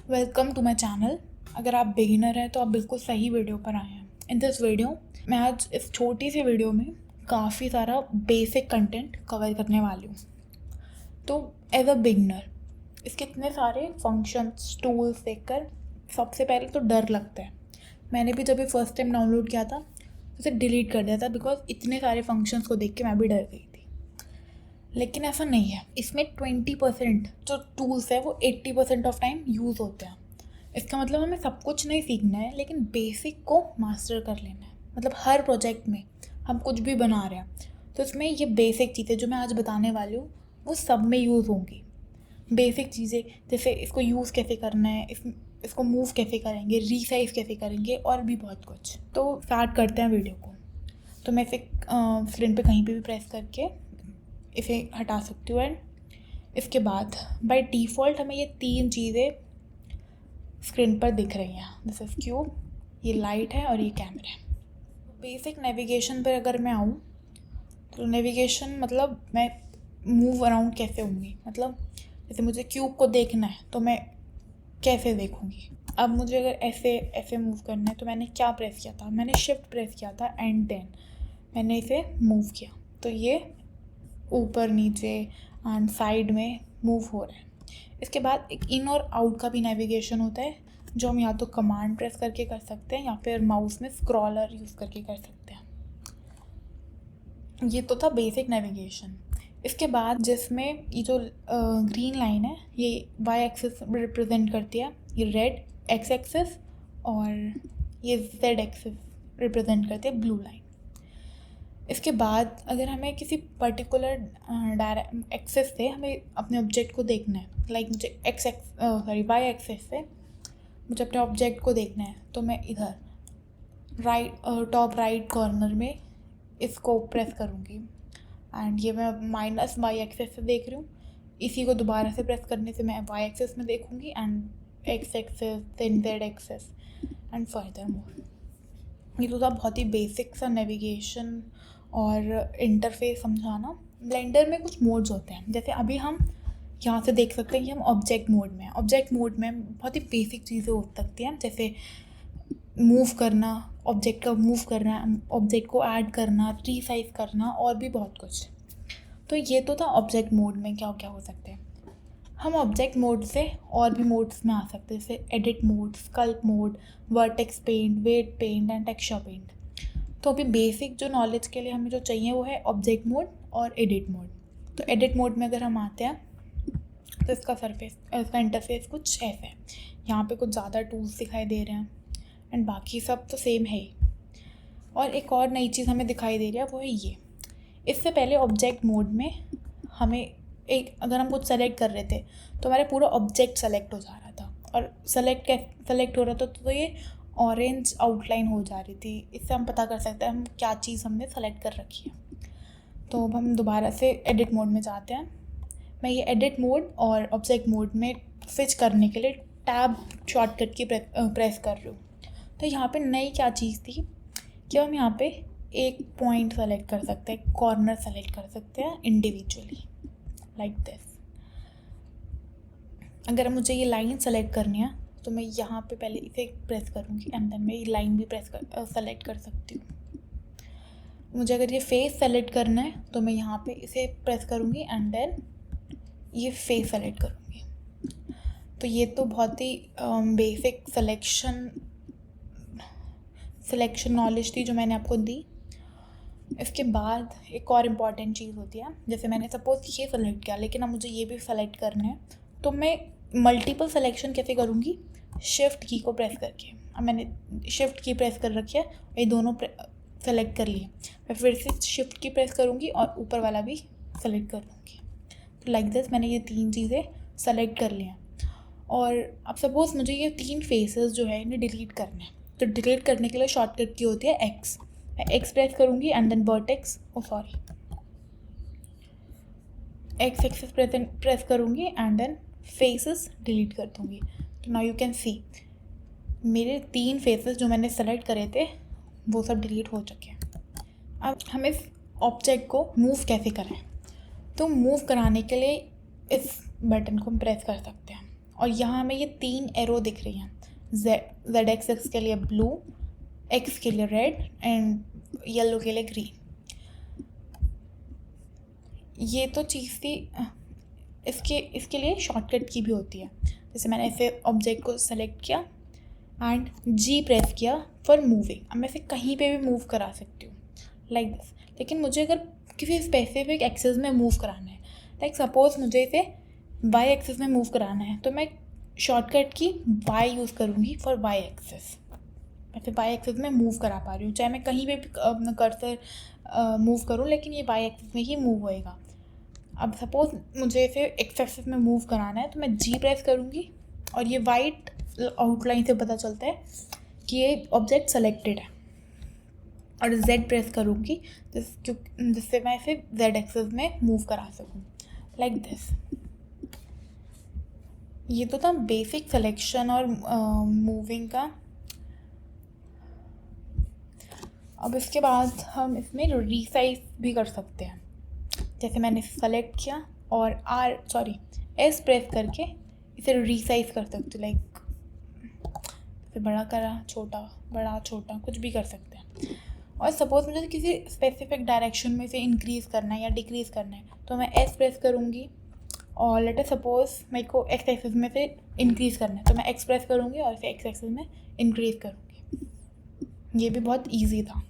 Welcome to my channel. अगर आप beginner हैं तो आप बिल्कुल सही वीडियो पर आए हैं। इन दिस वीडियो मैं आज इस छोटी सी वीडियो में काफ़ी सारा बेसिक कंटेंट कवर करने वाली हूँ। तो एज अ बिगिनर इसके इतने सारे फंक्शंस टूल्स देखकर सबसे पहले तो डर लगता है। मैंने भी जब भी फर्स्ट टाइम डाउनलोड किया था तो उसे डिलीट कर दिया था बिकॉज इतने सारे फंक्शंस को देख के मैं भी डर गई थी। लेकिन ऐसा नहीं है, इसमें 20% जो टूल्स है वो 80% ऑफ टाइम यूज़ होते हैं। इसका मतलब हमें सब कुछ नहीं सीखना है, लेकिन बेसिक को मास्टर कर लेना है। मतलब हर प्रोजेक्ट में हम कुछ भी बना रहे हैं तो इसमें ये बेसिक चीज़ें जो मैं आज बताने वाली हूँ वो सब में यूज़ होंगी। बेसिक चीज़ें जैसे इसको यूज़ कैसे करना है, इसको मूव कैसे करेंगे, रीसाइज कैसे करेंगे और भी बहुत कुछ। तो स्टार्ट करते हैं वीडियो को। तो मैं इसे स्क्रीन पे कहीं पे भी प्रेस करके इसे हटा सकती हूँ। एंड इसके बाद बाय डिफ़ॉल्ट हमें ये तीन चीज़ें स्क्रीन पर दिख रही हैं। दिस इज़ क्यूब, ये लाइट है और ये कैमरा है। बेसिक नेविगेशन पर अगर मैं आऊँ तो नेविगेशन मतलब मैं मूव अराउंड कैसे होंगी। मतलब जैसे मुझे क्यूब को देखना है तो मैं कैसे देखूँगी। अब मुझे अगर ऐसे ऐसे मूव करना है तो मैंने क्या प्रेस किया था, मैंने शिफ्ट प्रेस किया था एंड देन मैंने इसे मूव किया तो ये ऊपर नीचे एंड साइड में मूव हो रहा है। इसके बाद एक इन और आउट का भी नेविगेशन होता है जो हम या तो कमांड प्रेस करके कर सकते हैं या फिर माउस में स्क्रॉलर यूज़ करके कर सकते हैं। ये तो था बेसिक नेविगेशन। इसके बाद जिसमें ये जो ग्रीन लाइन है ये वाई एक्सिस रिप्रेजेंट करती है, ये रेड एक्स एक्सिस, और ये जेड एक्सिस रिप्रेजेंट करती है ब्लू लाइन। इसके बाद अगर हमें किसी पर्टिकुलर एक्सेस से हमें अपने ऑब्जेक्ट को देखना है, लाइक मुझे वाई एक्सेस से मुझे अपने ऑब्जेक्ट को देखना है तो मैं इधर टॉप राइट कॉर्नर में इसको प्रेस करूँगी एंड ये मैं माइनस वाई एक्सेस से देख रही हूँ। इसी को दोबारा से प्रेस करने से मैं वाई एक्सेस में देखूँगी and X axis then Z axis and furthermore. ये तो था बहुत ही बेसिक सा नेविगेशन और इंटरफेस समझाना। ब्लेंडर में कुछ मोड्स होते हैं, जैसे अभी हम यहाँ से देख सकते हैं कि हम ऑब्जेक्ट मोड में हैं। ऑब्जेक्ट मोड में बहुत ही बेसिक चीज़ें हो सकती हैं, जैसे मूव करना, ऑब्जेक्ट का मूव करना, ऑब्जेक्ट को ऐड करना, रीसाइज करना और भी बहुत कुछ। तो ये तो था ऑब्जेक्ट मोड में क्या क्या हो सकते हैं। हम ऑब्जेक्ट मोड से और भी मोड्स में आ सकते हैं, जैसे edit mode, sculpt mode, vertex paint, weight paint and texture paint. तो अभी बेसिक जो नॉलेज के लिए हमें जो चाहिए वो है ऑब्जेक्ट मोड और एडिट मोड। तो एडिट मोड में अगर हम आते हैं तो इसका इंटरफेस कुछ ऐसा है। यहाँ पे कुछ ज़्यादा टूल्स दिखाई दे रहे हैं एंड बाकी सब तो सेम है ही। और एक और नई चीज़ हमें दिखाई दे रही है वो है ये। इससे पहले ऑब्जेक्ट मोड में हमें अगर हम कुछ सेलेक्ट कर रहे थे तो हमारा पूरा ऑब्जेक्ट सेलेक्ट हो जा रहा था, और सेलेक्ट हो रहा था तो ये ऑरेंज आउटलाइन हो जा रही थी। इससे हम पता कर सकते हैं हम क्या चीज़ हमने सेलेक्ट कर रखी है। तो अब हम दोबारा से एडिट मोड में जाते हैं। मैं ये एडिट मोड और ऑब्जेक्ट मोड में स्विच करने के लिए टैब शॉर्टकट की प्रेस कर रही हूँ। तो यहाँ पे नई क्या चीज़ थी कि हम यहाँ पे एक पॉइंट सेलेक्ट कर सकते हैं, कॉर्नर सेलेक्ट कर सकते हैं इंडिविजुअली लाइक दिस। अगर मुझे ये लाइन सेलेक्ट करनी है तो मैं यहाँ पे पहले इसे प्रेस करूँगी एंड देन मैं ये लाइन भी सेलेक्ट कर सकती हूँ। मुझे अगर ये फेस सेलेक्ट करना है तो मैं यहाँ पे इसे प्रेस करूँगी एंड देन ये फेस सेलेक्ट करूँगी। तो ये तो बहुत ही बेसिक सिलेक्शन नॉलेज थी जो मैंने आपको दी। इसके बाद एक और इम्पॉर्टेंट चीज़ होती है, जैसे मैंने सपोज ये सेलेक्ट किया लेकिन अब मुझे ये भी सेलेक्ट करना है तो मैं मल्टीपल सेलेक्शन कैसे करूँगी, शिफ्ट की को प्रेस करके। अब मैंने शिफ्ट की प्रेस कर रखी है, ये दोनों सेलेक्ट कर लिए, मैं फिर से शिफ्ट की प्रेस करूँगी और ऊपर वाला भी सेलेक्ट कर लूँगी। तो लाइक दिस मैंने ये तीन चीज़ें सेलेक्ट कर लिया। और अब सपोज़ मुझे ये तीन फेसेस जो है इन्हें डिलीट करना है, तो डिलीट करने के लिए शॉर्टकट की होती है एक्स। मैं एक्स प्रेस करूँगी and then vertex X axis press करूँगी एंड देन फेसेस डिलीट कर दूँगी। तो नाउ यू कैन सी मेरे तीन फेसेस जो मैंने सेलेक्ट करे थे वो सब डिलीट हो चुके हैं। अब हम इस ऑब्जेक्ट को मूव कैसे करें, तो मूव कराने के लिए इस बटन को हम प्रेस कर सकते हैं और यहाँ हमें ये 3 एरो दिख रही हैं, जेड एक्सिस के लिए ब्लू, एक्स के लिए रेड एंड येलो के लिए ग्रीन। ये तो चीज़ थी। इसके लिए शॉर्टकट की भी होती है। जैसे मैंने ऐसे ऑब्जेक्ट को सेलेक्ट किया एंड जी प्रेस किया फॉर मूविंग। अब मैं इसे कहीं पे भी मूव करा सकती हूँ लाइक दिस। लेकिन मुझे अगर किसी स्पेसिफिक एक्सिस में मूव कराना है, लाइक सपोज मुझे इसे वाई एक्सिस में मूव कराना है, तो मैं शॉर्टकट की वाई यूज़ करूँगी फॉर वाई एक्सिस। मैं फिर वाई एक्सिस में मूव करा पा रही हूँ, चाहे मैं कहीं पे भी कर्सर मूव करूँ, लेकिन ये वाई एक्सिस में ही मूव होएगा। अब सपोज मुझे इसे एक्स एक्सिस में मूव कराना है, तो मैं जी प्रेस करूँगी और ये वाइट आउटलाइन से पता चलता है कि ये ऑब्जेक्ट सेलेक्टेड है। और जेड प्रेस करूँगी जिससे मैं इसे जेड एक्सिस में मूव करा सकूँ लाइक दिस। ये तो था बेसिक सिलेक्शन और मूविंग का। अब इसके बाद हम इसमें रीसाइज भी कर सकते हैं। जैसे मैंने सेलेक्ट किया और एस प्रेस करके इसे रीसाइज कर सकते हो, लाइक फिर बड़ा करा, छोटा, बड़ा, छोटा, कुछ भी कर सकते हैं। और सपोज मुझे किसी स्पेसिफिक डायरेक्शन में इसे इंक्रीज़ करना है या डिक्रीज़ करना है, तो मैं एस प्रेस करूँगी और लेट सपोज मेरे को एक्स एक्सिस में से इंक्रीज़ करना है, तो मैं एक्स प्रेस करूँगी और इसे एक्स एक्सिस में इंक्रीज़ करूँगी। ये भी बहुत ईजी था।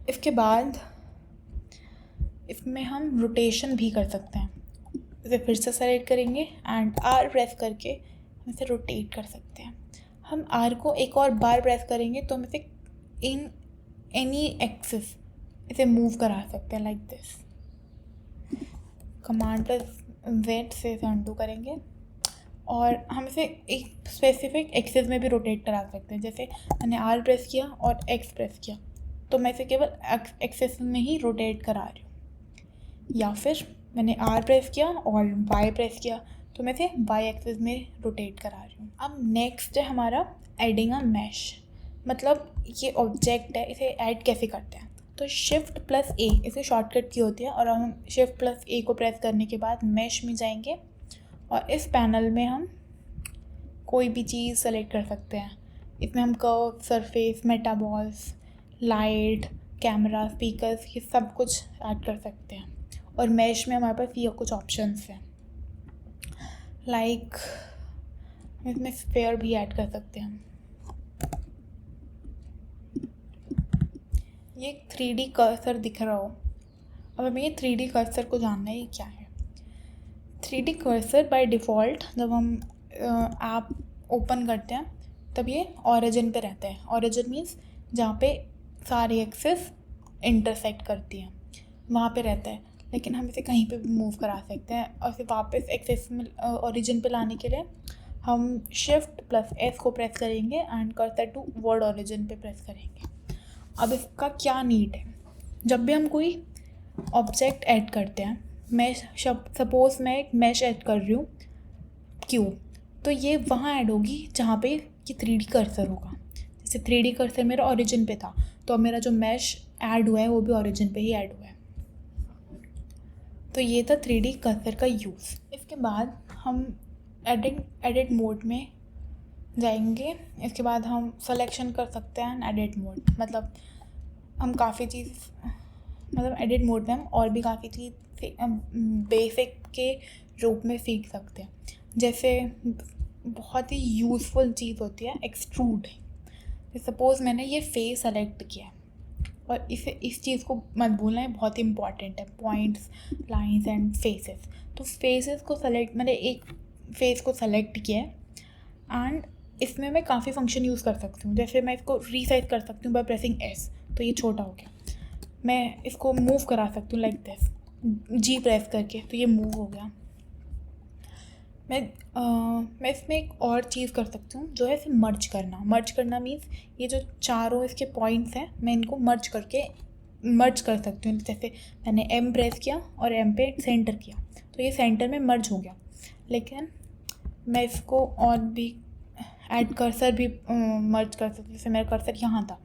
इसके बाद इसमें हम रोटेशन भी कर सकते हैं। इसे फिर से सेलेक्ट करेंगे एंड आर प्रेस करके हम इसे रोटेट कर सकते हैं। हम आर को एक और बार प्रेस करेंगे तो हम इसे इन एनी एक्सिस इसे मूव करा सकते हैं like this. Command plus Z से इसे अनडू करेंगे और हम इसे एक स्पेसिफिक एक्सिस में भी रोटेट करा सकते हैं। जैसे मैंने आर प्रेस किया और एक्स प्रेस किया, तो मैं इसे केवल एक्सिस में ही रोटेट करा रही हूँ। या फिर मैंने आर प्रेस किया और वाई प्रेस किया, तो मैं इसे वाई एक्सिस में रोटेट करा रही हूँ। अब नेक्स्ट है हमारा एडिंग अ मैश। मतलब ये ऑब्जेक्ट है, इसे ऐड कैसे करते हैं। तो शिफ्ट प्लस ए इसे शॉर्टकट की होती है और हम शिफ्ट प्लस ए को प्रेस करने के बाद मैश में जाएंगे और इस पैनल में हम कोई भी चीज़ सेलेक्ट कर सकते हैं। इसमें हम curve, surface, metaballs, light, camera, speakers, ये सब कुछ ऐड कर सकते हैं। और मैश में हमारे पास ये कुछ ऑप्शंस हैं, लाइक इसमें स्फीयर भी ऐड कर सकते हैं। ये 3D कर्सर दिख रहा हो। अब हमें ये 3D कर्सर को जानना है ये क्या है। 3D कर्सर बाय डिफ़ॉल्ट जब हम ऐप ओपन करते हैं तब ये ओरिजिन पे रहता है। ओरिजिन मीन्स जहाँ पे सारी एक्सिस इंटरसेक्ट करती हैं वहाँ पे रहता है, लेकिन हम इसे कहीं पे भी मूव करा सकते हैं। और फिर वापस एक्सिस में ओरिजिन पे लाने के लिए हम शिफ्ट प्लस एस को प्रेस करेंगे and cursor to world origin पे प्रेस करेंगे। अब इसका क्या नीड है, जब भी हम कोई ऑब्जेक्ट ऐड करते हैं, मैं सपोज मैं एक मैश ऐड कर रही हूँ क्यूब, तो ये वहाँ ऐड होगी जहाँ पे ये 3D कर्सर होगा। जैसे 3D कर्सर मेरा ओरिजिन पे था, तो अब मेरा जो मैश ऐड हुआ है वो भी ओरिजिन पे ही ऐड हुआ है। तो ये था 3D कर्सर का यूज़। इसके बाद हम एडिट मोड में जाएंगे। इसके बाद हम सिलेक्शन कर सकते हैं एडिट मोड। मतलब हम काफ़ी चीज़ एडिट मोड में हम और भी काफ़ी चीज़ बेसिक के रूप में सीख सकते हैं। जैसे बहुत ही यूज़फुल चीज़ होती है एक्सट्रूड। सपोज़ मैंने ये फेस सेलेक्ट किया है और इस चीज़ को मत भूलना है, बहुत ही इंपॉर्टेंट है, पॉइंट्स, लाइंस एंड फेसेस। तो फेसेस को मैंने एक फेस को सेलेक्ट किया है एंड इसमें मैं काफ़ी फंक्शन यूज़ कर सकती हूँ। जैसे मैं इसको रीसाइज कर सकती हूँ बाय प्रेसिंग एस, तो ये छोटा हो गया। मैं इसको मूव करा सकती हूँ लाइक दिस, जी प्रेस करके, तो ये मूव हो गया। मैं इसमें एक और चीज़ कर सकती हूँ जो है इसे मर्ज करना मीन्स ये जो चारों इसके पॉइंट्स हैं मैं इनको मर्ज कर सकती हूँ। जैसे मैंने एम प्रेस किया और एम पे सेंटर किया, तो ये सेंटर में मर्ज हो गया। लेकिन मैं इसको और भी ऐड कर्सर भी मर्ज कर सकती हूँ। जैसे मेरा कर्सर यहाँ था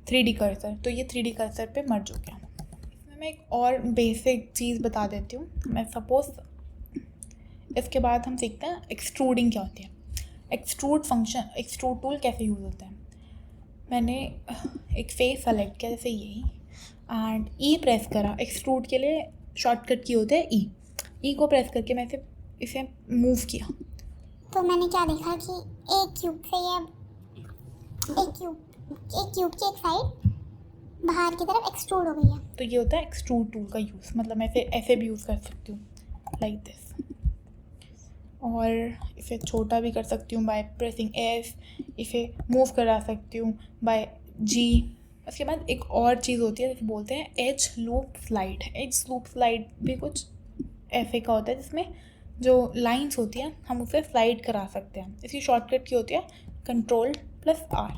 3D कर्सर, तो ये 3D कर्सर पे मर्ज हो गया। इसमें मैं एक और बेसिक चीज़ बता देती हूँ। मैं सपोज़ इसके बाद हम सीखते हैं एक्सट्रूडिंग क्या होती है, एक्सट्रूड टूल कैसे यूज़ होता है। मैंने एक फेस सेलेक्ट किया जैसे यही, एंड ई प्रेस करा। एक्सट्रूड के लिए शॉर्टकट की होते हैं ई को प्रेस करके मैं इसे मूव किया। तो मैंने क्या देखा कि एक क्यूब से ये एक क्यूब की एक साइड बाहर की तरफ एक्सट्रूड हो गई है। तो ये होता है एक्सट्रूड टूल का यूज़, मतलब मैं इसे ऐसे भी यूज़ कर सकती हूँ लाइक दिस, और इसे छोटा भी कर सकती हूँ बाय प्रेसिंग एस, इसे मूव करा सकती हूँ बाय जी। उसके बाद एक और चीज़ होती है जिसे बोलते हैं as loop slide. As loop slide भी कुछ ऐसे का होता है जिसमें जो लाइंस होती हैं हम उसे स्लाइड करा सकते हैं। इसकी शॉर्टकट की होती है Ctrl+R।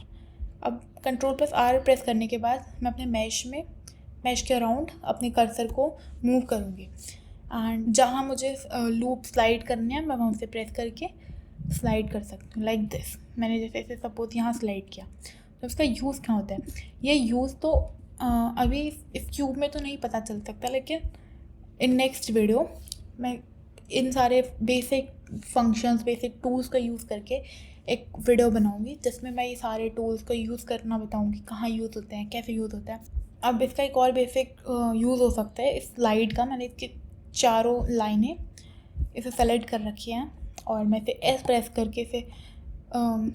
अब Ctrl+R प्रेस करने के बाद मैं अपने मैश के अराउंड अपने कर्सर को मूव करूँगी, एंड जहाँ मुझे लूप स्लाइड करने हैं मैं वहाँ से प्रेस करके स्लाइड कर सकती हूँ लाइक दिस। मैंने जैसे सपोज यहाँ स्लाइड किया, तो उसका यूज़ क्या होता है, ये यूज़ तो अभी इस क्यूब में तो नहीं पता चल सकता, लेकिन इन नेक्स्ट वीडियो मैं इन सारे बेसिक फंक्शंस, बेसिक टूल्स का यूज़ करके एक वीडियो बनाऊंगी जिसमें मैं ये सारे टूल्स का यूज़ करना बताऊंगी, कहाँ यूज़ होते हैं, कैसे यूज़ होता है। अब इसका एक और बेसिक यूज़ हो सकता है इस स्लाइड का। मैंने इसकी चारों लाइनें इसे सेलेक्ट कर रखी हैं और मैं इसे एस प्रेस करके इसे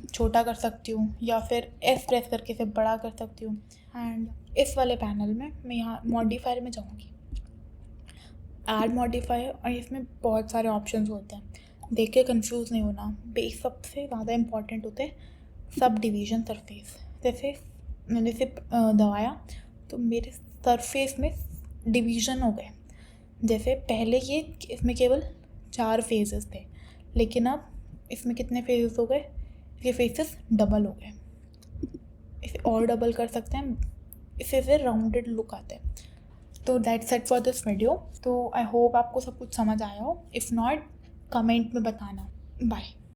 छोटा कर सकती हूँ, या फिर एस प्रेस करके इसे बड़ा कर सकती हूँ। एंड इस वाले पैनल में मैं यहाँ मॉडिफायर में जाऊँगी, ऐड मॉडिफायर, और इसमें बहुत सारे ऑप्शंस होते हैं, देख के कंफ्यूज नहीं होना। बेस सबसे ज़्यादा इम्पॉर्टेंट होते हैं सब डिवीज़न सरफेस। जैसे मैंने इसे दबाया तो मेरे सरफेस में डिवीज़न हो गए। जैसे पहले ये इसमें केवल 4 फेजेस थे, लेकिन अब इसमें कितने फेजेस हो गए, ये फेसेस डबल हो गए। इसे और डबल कर सकते हैं, इससे फिर राउंडेड लुक आता है। तो that's it for this video. तो आई होप आपको सब कुछ समझ आया हो। इफ़ नॉट कमेंट में बताना। बाय।